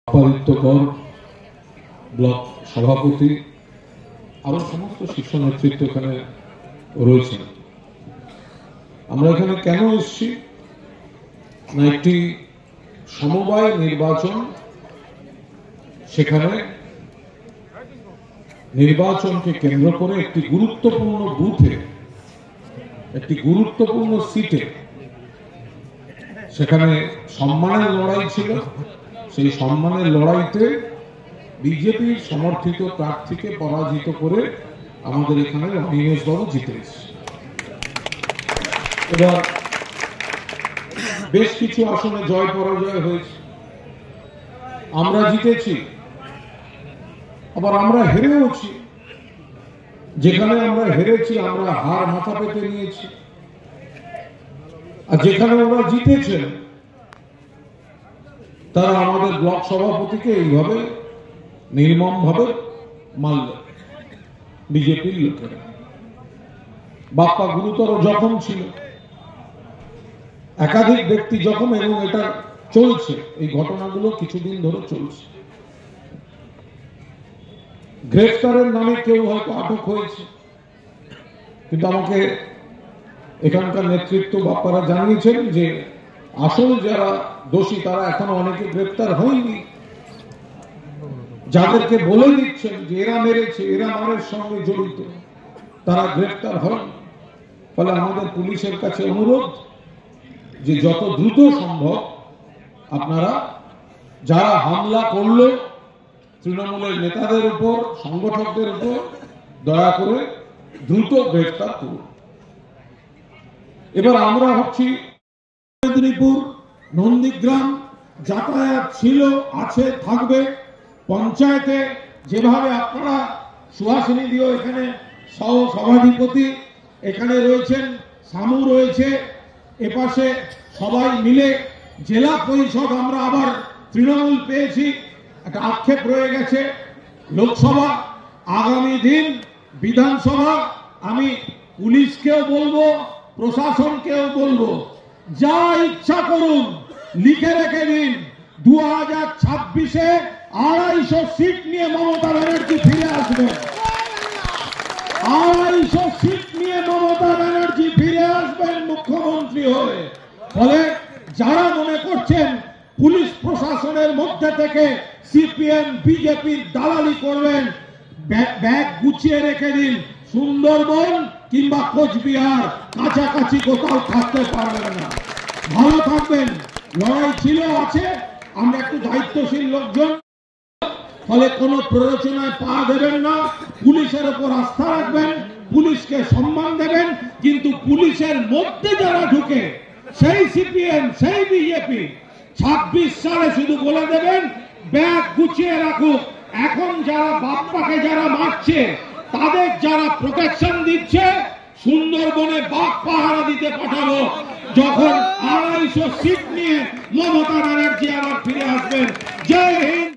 অপরাধিত্যকর block সভাপতি আরো সমস্ত শীর্ষ নেতৃত্ব এখানে রয়েছেন। আমরা এখানে কেন এসেছি না, একটি সমবায় নির্বাচন, সেখানে নির্বাচনকে কেন্দ্র করে একটি গুরুত্বপূর্ণ বুথে, একটি গুরুত্বপূর্ণ সিটে সেখানে সম্মানের লড়াই ছিল। সেই সম্মানের লড়াইতে বিজেপির সমর্থিত প্রার্থীকে পরাজিত করে আমাদের এখানে অনিমেষ বাবু জিতে এসেছে। এবার বেশ কিছু আসনে জয় পরাজয় হয়েছে, আমরা জিতেছি, আবার আমরা হেরেওছি। যেখানে আমরা হেরেছি আমরা হার মাথা পেতে নিয়েছি, আর যেখানে ওরা জিতেছেন তারা আমাদের ব্লক সভাপতিকে এইভাবে নির্মম ভাবে মারল বিজেপির লোকেরা। বাপ্পা গুরুতর জখম ছিল, একাধিক ব্যক্তি জখম, এবং এটা চলছে, এই ঘটনাগুলো কিছুদিন ধরে চলছে। গ্রেফতারের নামে কেউ হয়তো আটক হয়েছে, কিন্তু আমাকে এখানকার নেতৃত্ব বাপ্পারা জানিয়েছেন যে আসল যারা দোষী তারা এখনো অনেকে গ্রেফতার হয়নি। যাদেরকে বলে দিচ্ছেন যে এরা মেরেছে, এরা মারের সঙ্গে জড়িত, তারা গ্রেফতার হয়নি। ফলে আমাদের পুলিশের কাছে অনুরোধ যে যত দ্রুত সম্ভব আপনারা যারা হামলা করলো তৃণমূলের নেতাদের উপর, সংগঠকদের উপর, দয়া করে দ্রুত গ্রেফতার করুন। এবার আমরা হচ্ছি মেদিনীপুর, নন্দীগ্রাম, যাতায়াত ছিল, আছে, থাকবে। পঞ্চায়েতে যেভাবে আপনারা সুহাসিনী দিও এখানে সহ সভাধিপতি এখানে রয়েছেন, সামু রয়েছে এপাশে, সবাই মিলে জেলা পরিষদ আমরা আবার তৃণমূল পেয়েছি, একটা আক্ষেপ রয়ে গেছে। লোকসভা, আগামী দিন বিধানসভা, আমি পুলিশকেও বলবো, প্রশাসনকেও বলবো, যা ইচ্ছা করুন, লিখে রেখে দিন 2026-এ 250 সিট নিয়ে মমতা ব্যানার্জি ফিরে আসবে। 250 সিট নিয়ে মমতা ব্যানার্জি ফিরে আসবেন মুখ্যমন্ত্রী হয়ে। ফলে যারা মনে করছেন পুলিশ প্রশাসনের মধ্যে থেকে সিপিএম বিজেপির দালালি করবেন, ব্যাগ গুছিয়ে রেখে দিন। সুন্দরবন কিংবা কোচবিহার কাছাকাছি কোথাও থাকতে পারবেন না। ভালো থাকবেন। লড়াই ছিল, আছে, আমরা একটু দায়িত্বশীল লোকজন, ফলে কোনো প্ররোচনায় পা দেবেন না। পুলিশের উপর আস্থা রাখবেন, পুলিশকে সম্মান দেবেন, কিন্তু পুলিশের মধ্যে যারা ঢুকে, সেই সিপিএম, সেই বিজেপি, 26 সালে শুধু বলে দেবেন ব্যাগ গুছিয়ে রাখুক। এখন যারা বাপ্পাকে যারা মারছে, তাদের যারা প্রোটেকশন দিচ্ছে, সুন্দরবনে বাঘ পাহারা দিতে পাঠাবো। যখন 250 সিট নিয়ে মমতা ব্যানার্জি আবার ফিরে আসবেন। জয় হিন্দ।